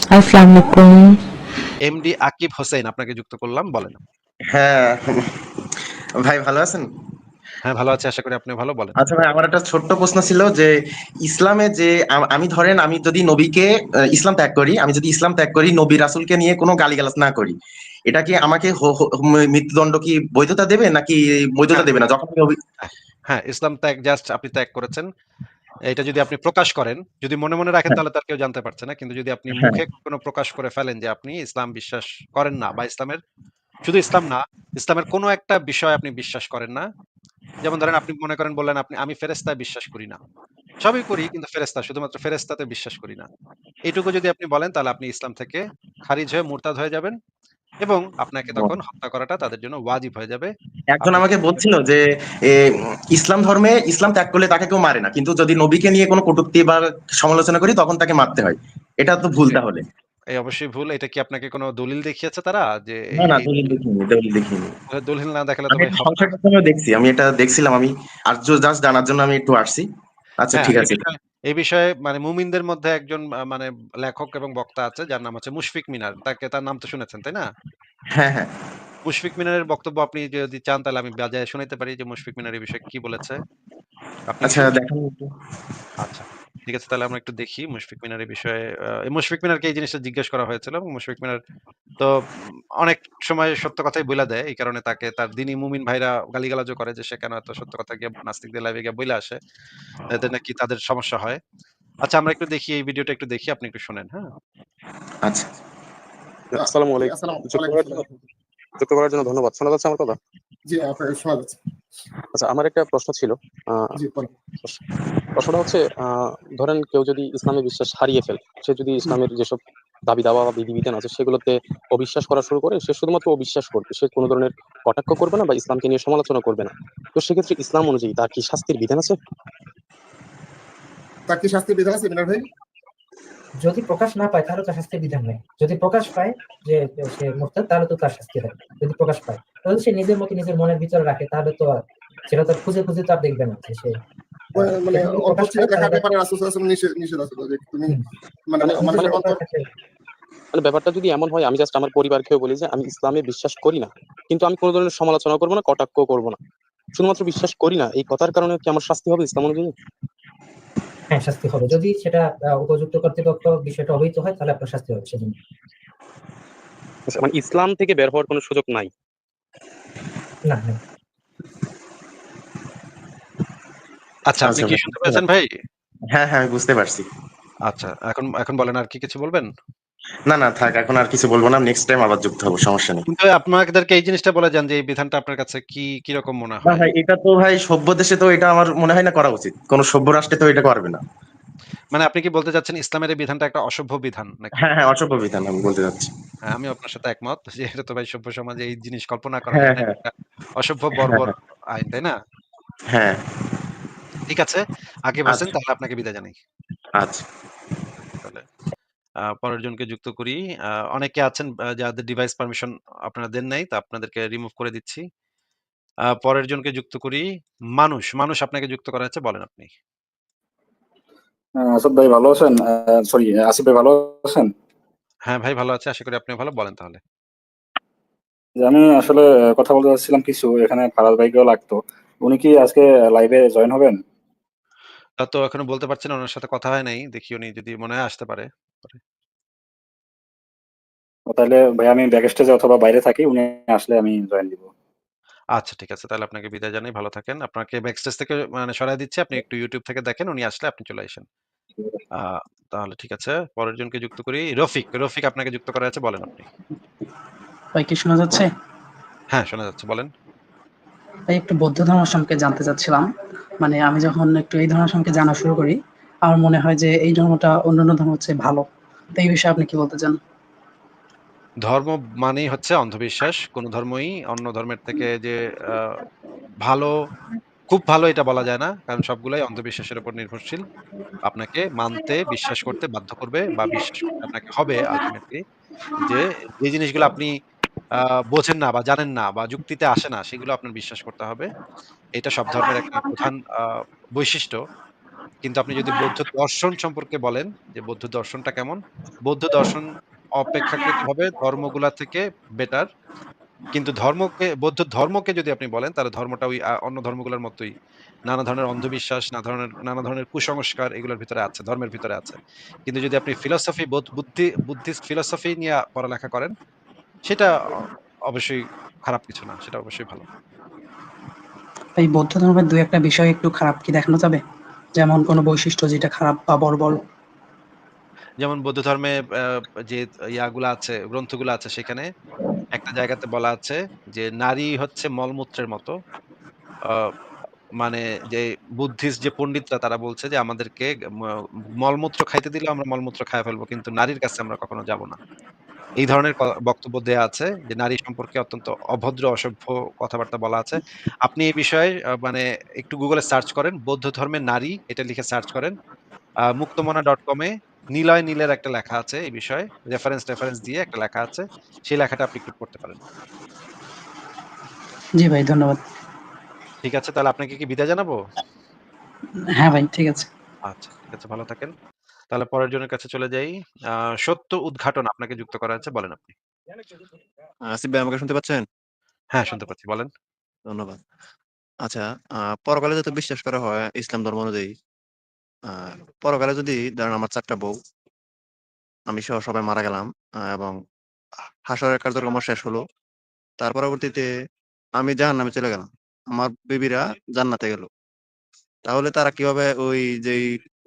আসসালামু আলাইকুম। এমডি আকিব হোসেন আপনাকে যুক্ত করলাম। বলেন। হ্যাঁ, ভাই ভালো আছেন? হ্যাঁ, ভালো আছি। আশা করি আপনিও ভালো। বলেন। আচ্ছা ভাই, আমার একটা ছোট্ট প্রশ্ন ছিল যে ইসলামে যে আমি ধরেন আমি যদি নবীকে ইসলাম ত্যাগ করি, আমি যদি ইসলাম ত্যাগ করি, নবী রাসূলকে নিয়ে কোনো গালিগালাজ না করি, এটা কি আমাকে মৃত্যুদণ্ড কি বৈধতা দেবে নাকি বৈধতা হ্যাঁ, দেবে না? যখন আমি হ্যাঁ, হ্যাঁ, ইসলাম ত্যাগ জাস্ট আপনি ত্যাগ করেছেন। এটা যদি আপনি প্রকাশ করেন, যদি মনে রাখেন হ্যাঁ, তাহলে তো আর কেউ জানতে পারছে না। কিন্তু যদি আপনি হ্যাঁ, মুখে কোনো প্রকাশ করে ফেলেন যে আপনি ইসলাম বিশ্বাস করেন না বা ইসলামের শুধু ইসলাম না, ইসলামের কোনো একটা বিষয় আপনি বিশ্বাস করেন না। যেমন ধরেন আপনি মনে করেন বললেন আমি ফেরেশতায় বিশ্বাস করি না। সবই করি কিন্তু ফেরেশতা শুধুমাত্র ফেরেশতাতে বিশ্বাস করি না। এইটুকু যদি আপনি বলেন তাহলে আপনি ইসলাম থেকে খারিজ হয়ে মুরতাদ হয়ে যাবেন এবং আপনাকে ও। তখন হত্যা করাটা তাদের জন্য ওয়াজিব হয়ে যাবে। একজন আপনি আমাকে বলছিল যে এ, ইসলাম ধর্মে ইসলাম ত্যাগ করলে তাকে কেউ মারে না, কিন্তু যদি নবীকে নিয়ে কোনো কটূক্তি বা সমালোচনা করি তখন তাকে মারতে হয়। এটা তো ভুল তাহলে। এই অবশ্যই ভুল। এটা কি আপনাকে কোনো দলিল দেখিয়েছে তারা? যে না এই না, এই দলিল দেখিনি, দলিল দেখিনি। দলিল না দেখালে তো আমি ভাই একটা হবে না। সংসার প্রসঙ্গে দেখছি, আমি এটা দেখছিলাম আমি। আর জাস্ট জানার জন্য আমি একটু আসছি। আচ্ছা হ্যাঁ, ঠিক এই আছে। বিষয়ে এই বিষয়ে মানে মুমিনদের মধ্যে একজন মানে লেখক এবং বক্তা আছে যার নাম হচ্ছে মুশফিক মিনার। তার নাম তো শুনেছেন, তাই না? হ্যাঁ হ্যাঁ। মুশফিক মিনারের বক্তব্য আপনি যদি চান তাহলে আমি বাজায়ে শোনাইতে পারি যে মুশফিক মিনার এই বিষয়ে কি বলেছে। আপনি কি আচ্ছা শুনবেন? দেখেন একটু। আচ্ছা। ঠিক আছে, তাহলে আমরা একটু দেখি মুশফিক মিনার এই বিষয়ে মুশফিক মিনারকে এই জিনিসটা জিজ্ঞেস করা হয়েছিল এবং মুশফিক মিনার তো অনেক সময় সত্য কথাই বইলা দেয়। এই কারণে তাকে তার দ্বীনি মুমিন ভাইরা গালিগালাজও করে যে সে কেন এত সত্য কথা গিয়ে নাস্তিকদের লাইভে গিয়ে বইলা আসে। এতে নাকি তাদের সমস্যা হয়। আচ্ছা, আমরা একটু দেখি এই ভিডিওটা একটু দেখি, আপনি একটু শোনেন, হ্যাঁ? আচ্ছা। আসসালামু জি, আলাইকুম। আসসালাম ওয়ালাইকুম আসসালাম। যুক্ত করার জন্য ধন্যবাদ। শোনা যাচ্ছে আমার কথা? জি, আপনাকে শোনা যাচ্ছে। আচ্ছা, আমার একটা প্রশ্ন ছিল। আ জি, বলেন। প্রশ প্রশ্নটা হচ্ছে ধরেন কেউ যদি ইসলামে বিশ্বাস হারিয়ে ফেলে, সে যদি হুম, ইসলামের যেসব দাবি-দাওয়া বা বিধি-বিধান আছে সেগুলোতে অবিশ্বাস করা শুরু করে, সে শুধুমাত্র অবিশ্বাস করবে। সে কোন ধরনের কটাক্ষ করবে না বা ইসলামকে নিয়ে সমালোচনা করবে না। তো সেক্ষেত্রে ইসলাম অনুযায়ী তার কি শাস্তির বিধান আছে? তার কি শাস্তির বিধান আছে বিনয় ভাই? যদি প্রকাশ না পায় তাহলে তার শাস্তির বিধান নেই। যদি প্রকাশ পায় যে সে মুরতাদ তাহলে তো তার শাস্তি হয়। যদি প্রকাশ পায় তাহলে সে নিজের মতো নিজের মনের ভিতরে রাখে তাহলে তো আর সেটা তো আর খুঁজে তো আর দেখবে না যে সে মানে সেটা যদি অল্প প্রকাশ ছিল পায় দেখার তাহলে ব্যাপারে রাসূল সাল্লাল্লাহু আলাইহি ওয়াসাল্লাম নিষেধ আছে যে তুমি হুম, মানে মানে নিজের মানে মানুষের ব্যাপার অন্তর। থাকে। মানে ব্যাপারটা যদি এমন হয়, আমি জাস্ট আমার পরিবারকেও বলি যে আমি ইসলামে বিশ্বাস করি না। কিন্তু আমি কোন ধরনের সমালোচনা করব না, কটাক্ষও করব না। শুধুমাত্র বিশ্বাস করি না। এই কথার কারণে কি আমার শাস্তি হবে ইসলাম অনুযায়ী? হ্যাঁ, শাস্তি হবে। যদি সেটা উপযুক্ত কর্তৃপক্ষ বিষয়টা অবহিত হয় তাহলে আপনার শাস্তি হবে সেজন্য। আচ্ছা, মানে ইসলাম থেকে বের হওয়ার কোনো সুযোগ নাই। না, না। আচ্ছা, আপনি আচ্ছা কি ভাই, শুনতে বুঝতে পেরেছেন পারছি। ভাই? হ্যাঁ হ্যাঁ, আমি বুঝতে পারছি। আচ্ছা, এখন এখন বলেন, আর কি কিছু বলবেন? না না, থাক, এখন আর কিছু বলবো না, নেক্সট টাইম আবার যুক্ত হবো, সমস্যা নেই। কিন্তু আপনাদেরকে এই জিনিসটা বলে যান যে এই বিধানটা আপনার কাছে কিরকম মনে না হয়? ভাই, এটা তো ভাই সভ্য দেশে তো এটা আমার মনে হয় না করা উচিত, কোন সভ্য রাষ্ট্রে তো এটা করবে না। মানে আপনি কি বলতে চাচ্ছেন ইসলামের এই বিধানটা একটা অসভ্য বিধান নাকি? হ্যাঁ হ্যাঁ, অসভ্য বিধান আমি বলতে চাচ্ছি। হ্যাঁ, আমিও আপনার সাথে একমত যে এটা তো ভাই সভ্য সমাজে এই জিনিস কল্পনা করা হ্যাঁ যায় না। হ্যাঁ এটা একটা অসভ্য হ্যাঁ বর্বর হ্যাঁ আইন, তাই না? হ্যাঁ। ঠিক আছে। আকিব হোসেন, আচ্ছা তাহলে আপনাকে বিদায় জানাই। আচ্ছা। তাহলে পরের জনকে যুক্ত করি। অনেকে আছেন যাদের ডিভাইস পারমিশন আপনারা দেন নাই, তো আপনাদেরকে রিমুভ করে দিচ্ছি। পরের জনকে যুক্ত করি। মানুষ আপনাকে যুক্ত করা হয়েছে, বলেন আপনি। আসাদ ভাই ভালো আছেন? সরি, আসিফ ভাই ভালো আছেন? হ্যাঁ ভাই, ভালো আছে। আশা করি আপনিও ভালো। বলেন তাহলে। যে আমি আসলে কথা বলতে চাচ্ছিলাম কিছু, এখানে ফারাজ ভাইকেও লাগতো। উনি কি আজকে লাইভে জয়েন হবেন? তা তো এখনো বলতে পারছি না, ওনার সাথে কথা হয় নাই। দেখি উনি যদি মনে হয় আসতে পারে। ও তাহলে ভাই আমি ব্যাক স্টেজে অথবা বাইরে থাকি, উনি আসলে আমি জয়েন দিব। আচ্ছা, ঠিক আছে। তাহলে আপনাকে বিদায় জানাই। ভালো থাকেন। আপনাকে ব্যাকস্টেজ থেকে মানে সরায় দিচ্ছি। আপনি একটু YouTube থেকে দেখেন। উনি আসলে আপনি চলে আইসেন। আ তাহলে ঠিক আছে। পরের জনকে যুক্ত করি। রফিক আপনাকে যুক্ত করা আছে। বলেন আপনি। ভাই কি শোনা যাচ্ছে? হ্যাঁ, শোনা যাচ্ছে। বলেন। ভাই একটু বৌদ্ধ ধর্ম সম্পর্কে জানতে চাচ্ছিলাম। মানে আমি যখন একটু এই ধর্ম সম্পর্কে জানা শুরু করি, আমার মনে হয় যে এই ধর্মটা অন্যান্য ধর্ম হচ্ছে ভালো। তো এই বিষয়ে আপনি কি বলতে চান? ধর্ম মানেই হচ্ছে অন্ধবিশ্বাস। কোন ধর্মই অন্য ধর্মের থেকে যে আ ভালো, খুব ভালো এটা বলা যায় না। কারণ সবগুলাই অন্ধবিশ্বাসের উপর নির্ভরশীল। আপনাকে মানতে, বিশ্বাস করতে বাধ্য করবে বা বিশ্বাস করতে আপনাকে হবে আল্টিমেটলি যে, যে জিনিসগুলো আপনি আ বোঝেন না বা জানেন না বা যুক্তিতে আসে না, সেগুলো আপনার বিশ্বাস করতে হবে। এটা সব ধর্মের একটা প্রধান বৈশিষ্ট্য। কিন্তু আপনি যদি বৌদ্ধ দর্শন সম্পর্কে বলেন যে বৌদ্ধ দর্শনটা কেমন? বৌদ্ধ দর্শন অপেক্ষাকৃতভাবে ধর্মগুলা থেকে বেটার। কিন্তু বৌদ্ধ ধর্মকে যদি আপনি বলেন তাহলে ধর্মটা ওই অন্য ধর্মগুলোর মতোই নানা ধরনের অন্ধবিশ্বাস, নানা ধরনের কুসংস্কার এগুলোর ভিতরে আছে, ধর্মের ভিতরে আছে। কিন্তু যদি আপনি ফিলোসফি বুদ্ধিস্ট ফিলোসফি নিয়ে পড়ালেখা করেন সেটা অবশ্যই খারাপ কিছু না। সেটা অবশ্যই ভালো। এই বৌদ্ধ ধর্মের ২-১ টা বিষয় একটু খারাপ কি দেখানো যাবে? যেমন কোনো বৈশিষ্ট্য যেটা খারাপ বা বর্বর? যেমন বৌদ্ধ ধর্মে যে ইয়াগুলা আছে, গ্রন্থগুলা আছে সেখানে একটা জায়গাতে বলা আছে যে নারী হচ্ছে মলমূত্রের মতো। আ মানে যে বুদ্ধিস্ট যে পন্ডিতরা তারা বলছে যে আমাদেরকে ম মলমূত্র খাইতে দিলেও আমরা মলমূত্র খাইয়া ফেলবো। কিন্তু নারীর কাছে আমরা কখনো যাব না। এই ধরনের বক্তব্য দেয়া আছে যে নারী সম্পর্কে অত্যন্ত অভদ্র, অসভ্য কথাবার্তা বলা আছে। আপনি এই বিষয়ে মানে একটু গুগলে সার্চ করেন। বৌদ্ধ ধর্মের নারী এটা লিখে সার্চ করেন। মুক্তমনা.com এ নিলয় নীলের একটা লেখা আছে এই বিষয়ে। রেফারেন্স দিয়ে একটা লেখা আছে। সেই লেখাটা আপনি একটু পড়তে পারেন। জি ভাই, ধন্যবাদ। ঠিক আছে, তাহলে আপনাকে কি বিদায় জানাবো? হ্যাঁ ভাই, ঠিক আছে। আচ্ছা, ঠিক আছে, ভালো থাকেন। তাহলে পরের জনের কাছে চলে যাই। আ সত্য উদ্ঘাটন আপনাকে যুক্ত করা আছে। বলেন আপনি। আসিফ ভাই আমাকে শুনতে পাচ্ছেন? হ্যাঁ, শুনতে পাচ্ছি। বলেন। ধন্যবাদ। আচ্ছা, পরকালে যত বিশ্বাস করা হয় ইসলাম ধর্ম অনুযায়ী, আ পরকালে যদি ধরেন আমার ৪ টা বউ, আমি সহ সবাই মারা গেলাম এবং হাসরের কার্যক্রম শেষ হলো। তার পরবর্তীতে আমি জাহান্নামে চলে গেলাম। আমার বিবিরা জান্নাতে গেল। তাহলে তারা কিভাবে ওই যেই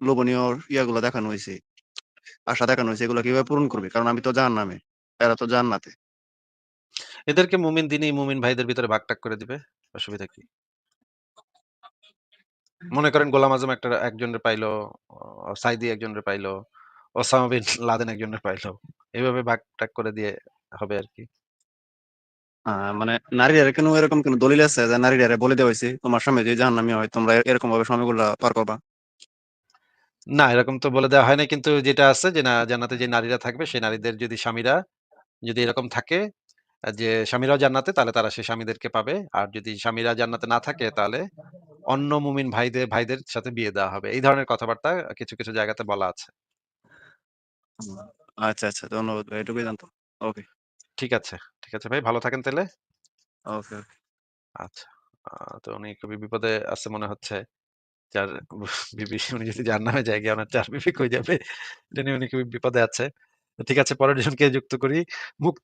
লোভনীয় ইয়াগুলো দেখানো হইছে, আশা দেখানো হইছে এগুলো কিভাবে পূরণ করবে? কারণ আমি তো জাহান্নামে, এরা তো জান্নাতে। এদেরকে মুমিন দিনই মুমিন ভাইদের ভিতরে ভাগ-টাগ করে দিবে। অসুবিধা কি? মনে করেন গোলাম আজম একজনের পাইলো, সাইদি একজনের পাইলো, ওসামা বিন লাদেন একজনের পাইলো। এভাবে ভাগ-টাগ করে দিয়ে হবে আরকি। আ মানে নারীরা কেন এরকম কোন দলিল আছে যে নারীরা বলে দেওয়া হইছে, তোমার স্বামী যদি জাহান্নামী হয় তোমরা এরকম ভাবে সময়গুলা পার করবা? না, এরকম তো বলে দেওয়া হয় নাই। কিন্তু যেটা আছে যে না জান্নাতে যে নারীরা থাকবে সেই নারীদের যদি স্বামীরা যদি এরকম থাকে যে স্বামীরাও জান্নাতে তাহলে তারা সেই স্বামীদেরকে পাবে। আর যদি স্বামীরা জান্নাতে না থাকে তাহলে অন্য মুমিন ভাইদের সাথে বিয়ে দেওয়া হবে। এই ধরনের কথাবার্তা কিছু জায়গাতে বলা আছে। হুম। আচ্ছা, আচ্ছা। ধন্যবাদ ভাই। এটুকুই জানতাম। ওকে, ঠিক আছে, ঠিক আছে ভাই, ভালো থাকেন তাইলে। ওকে, ওকে। আচ্ছা। আ তো উনি খুবই বিপদে আছে মনে হচ্ছে। ৪ বিবি উনি যদি জাহান্নামে যায় গিয়ে উনার ৪ বিবি কই যাবে? এটা নিয়ে উনি খুবই বিপদে আছে। তো ঠিক আছে, পরের জনকে যুক্ত করি। মুক